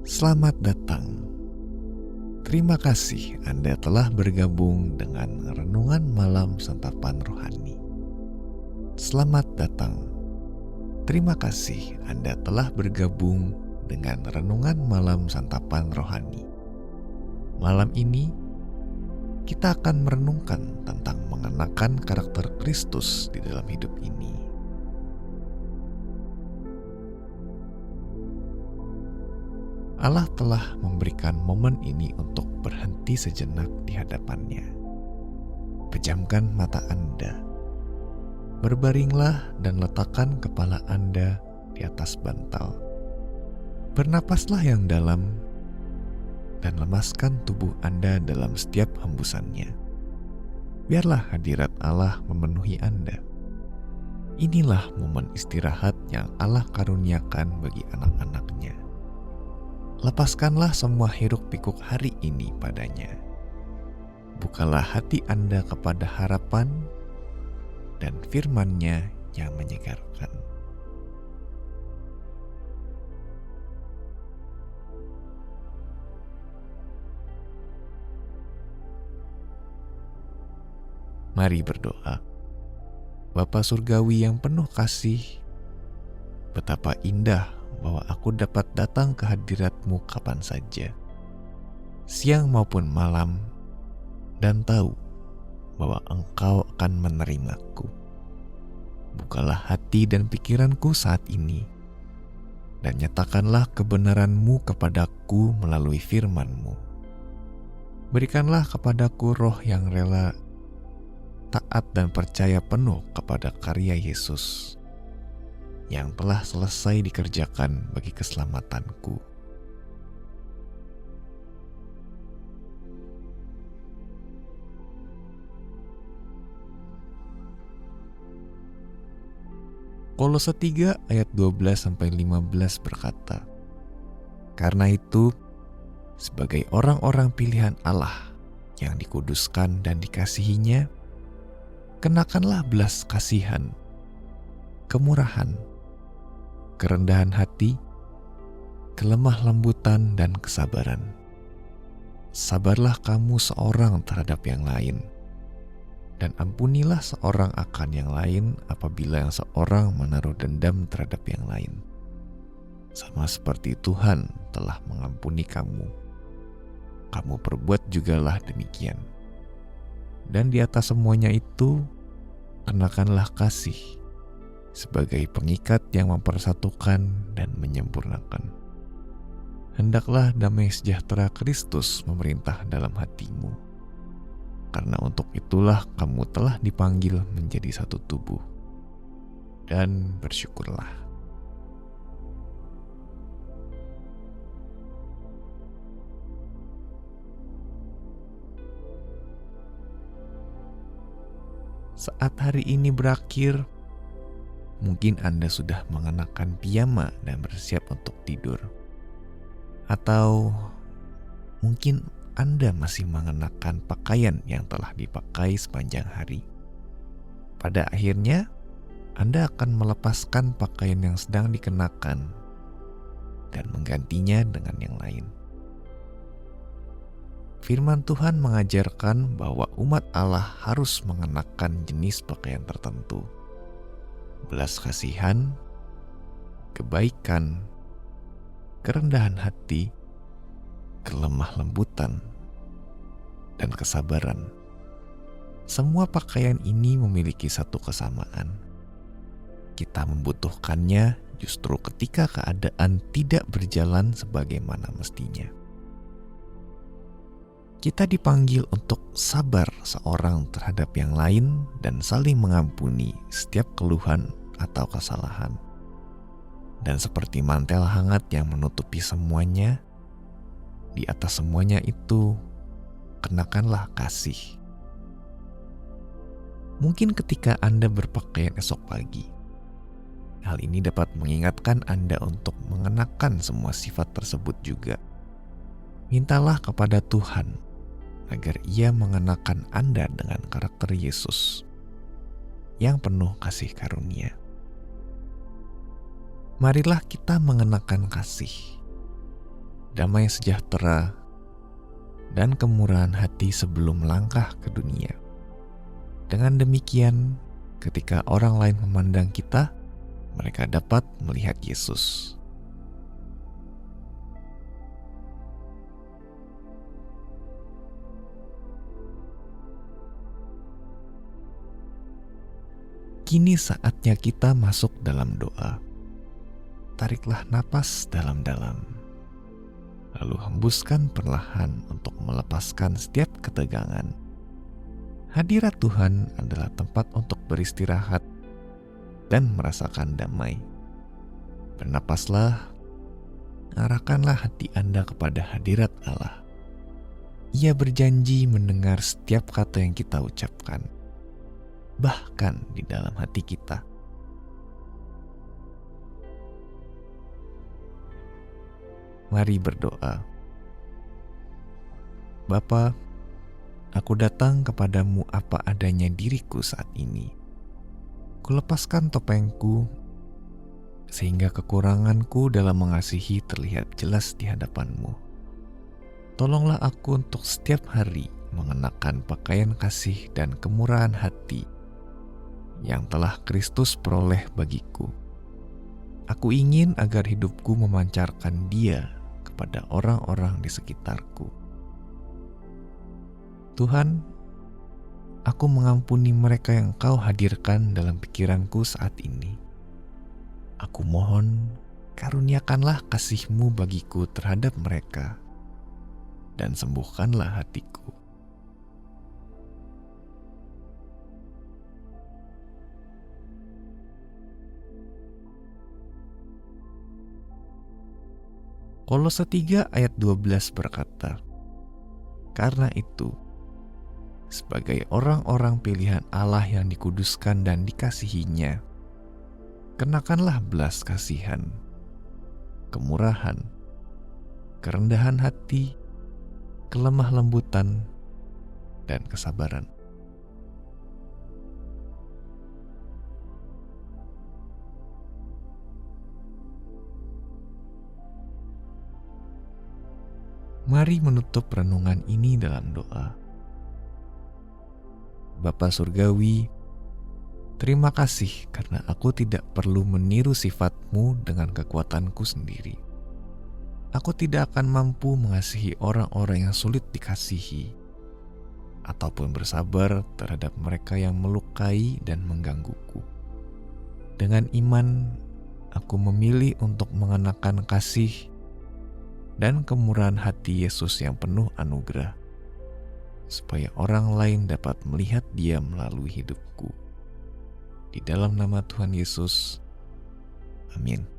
Selamat datang. Terima kasih Anda telah bergabung dengan Renungan Malam Santapan Rohani. Selamat datang. Terima kasih Anda telah bergabung dengan Renungan Malam Santapan Rohani. Malam ini kita akan merenungkan tentang mengenakan karakter Kristus di dalam hidup ini. Allah telah memberikan momen ini untuk berhenti sejenak di hadapannya. Pejamkan mata Anda. Berbaringlah dan letakkan kepala Anda di atas bantal. Bernapaslah yang dalam dan lemaskan tubuh Anda dalam setiap hembusannya. Biarlah hadirat Allah memenuhi Anda. Inilah momen istirahat yang Allah karuniakan bagi anak-anaknya. Lepaskanlah semua hiruk-pikuk hari ini padanya. Bukalah hati Anda kepada harapan dan firman-Nya yang menyegarkan. Mari berdoa. Bapa Surgawi yang penuh kasih, betapa indah bahwa aku dapat datang ke hadirat-Mu kapan saja, siang maupun malam, dan tahu bahwa Engkau akan menerimaku. Bukalah hati dan pikiranku saat ini, dan nyatakanlah kebenaran-Mu kepadaku melalui firman-Mu. Berikanlah kepadaku roh yang rela, taat dan percaya penuh kepada karya Yesus yang telah selesai dikerjakan bagi keselamatanku. Kolose 3 ayat 12-15 berkata, "Karena itu, sebagai orang-orang pilihan Allah yang dikuduskan dan dikasihinya, kenakanlah belas kasihan, kemurahan, kerendahan hati, kelemah lembutan, dan kesabaran. Sabarlah kamu seorang terhadap yang lain, dan ampunilah seorang akan yang lain apabila yang seorang menaruh dendam terhadap yang lain. Sama seperti Tuhan telah mengampuni kamu, kamu perbuat jugalah demikian. Dan di atas semuanya itu, kenakanlah kasih sebagai pengikat yang mempersatukan dan menyempurnakan. Hendaklah damai sejahtera Kristus memerintah dalam hatimu, karena untuk itulah kamu telah dipanggil menjadi satu tubuh. Dan bersyukurlah." Saat hari ini berakhir, mungkin Anda sudah mengenakan piyama dan bersiap untuk tidur. Atau mungkin Anda masih mengenakan pakaian yang telah dipakai sepanjang hari. Pada akhirnya, Anda akan melepaskan pakaian yang sedang dikenakan dan menggantinya dengan yang lain. Firman Tuhan mengajarkan bahwa umat Allah harus mengenakan jenis pakaian tertentu: belas kasihan, kebaikan, kerendahan hati, kelemah lembutan, dan kesabaran. Semua pakaian ini memiliki satu kesamaan. Kita membutuhkannya justru ketika keadaan tidak berjalan sebagaimana mestinya. Kita dipanggil untuk sabar seorang terhadap yang lain dan saling mengampuni setiap keluhan atau kesalahan. Dan seperti mantel hangat yang menutupi semuanya, di atas semuanya itu, kenakanlah kasih. Mungkin ketika Anda berpakaian esok pagi, hal ini dapat mengingatkan Anda untuk mengenakan semua sifat tersebut juga. Mintalah kepada Tuhan agar Ia mengenakan Anda dengan karakter Yesus yang penuh kasih karunia. Marilah kita mengenakan kasih. damai sejahtera, dan kemurahan hati sebelum melangkah ke dunia. Dengan demikian, ketika orang lain memandang kita, mereka dapat melihat Yesus. Kini saatnya kita masuk dalam doa. Tariklah napas dalam-dalam, lalu hembuskan perlahan untuk melepaskan setiap ketegangan. Hadirat Tuhan adalah tempat untuk beristirahat dan merasakan damai. Bernapaslah, arahkanlah hati Anda kepada hadirat Allah. Ia berjanji mendengar setiap kata yang kita ucapkan, bahkan di dalam hati kita. Mari berdoa. Bapa, aku datang kepadamu apa adanya diriku saat ini. Kulepaskan topengku, sehingga kekuranganku dalam mengasihi terlihat jelas di hadapanmu. Tolonglah aku untuk setiap hari mengenakan pakaian kasih dan kemurahan hati yang telah Kristus peroleh bagiku. Aku ingin agar hidupku memancarkan Dia kepada orang-orang di sekitarku. Tuhan, aku mengampuni mereka yang Kau hadirkan dalam pikiranku saat ini. Aku mohon, karuniakanlah kasih-Mu bagiku terhadap mereka, dan sembuhkanlah hatiku. Kolose 3 ayat 12 berkata, "Karena itu, sebagai orang-orang pilihan Allah yang dikuduskan dan dikasihinya, kenakanlah belas kasihan, kemurahan, kerendahan hati, kelemah lembutan, dan kesabaran." Mari menutup renungan ini dalam doa. Bapa Surgawi, terima kasih karena aku tidak perlu meniru sifat-Mu dengan kekuatanku sendiri. Aku tidak akan mampu mengasihi orang-orang yang sulit dikasihi, ataupun bersabar terhadap mereka yang melukai dan menggangguku. Dengan iman, aku memilih untuk mengenakan kasih dan kemurahan hati Yesus yang penuh anugerah, supaya orang lain dapat melihat Dia melalui hidupku. Di dalam nama Tuhan Yesus, amin.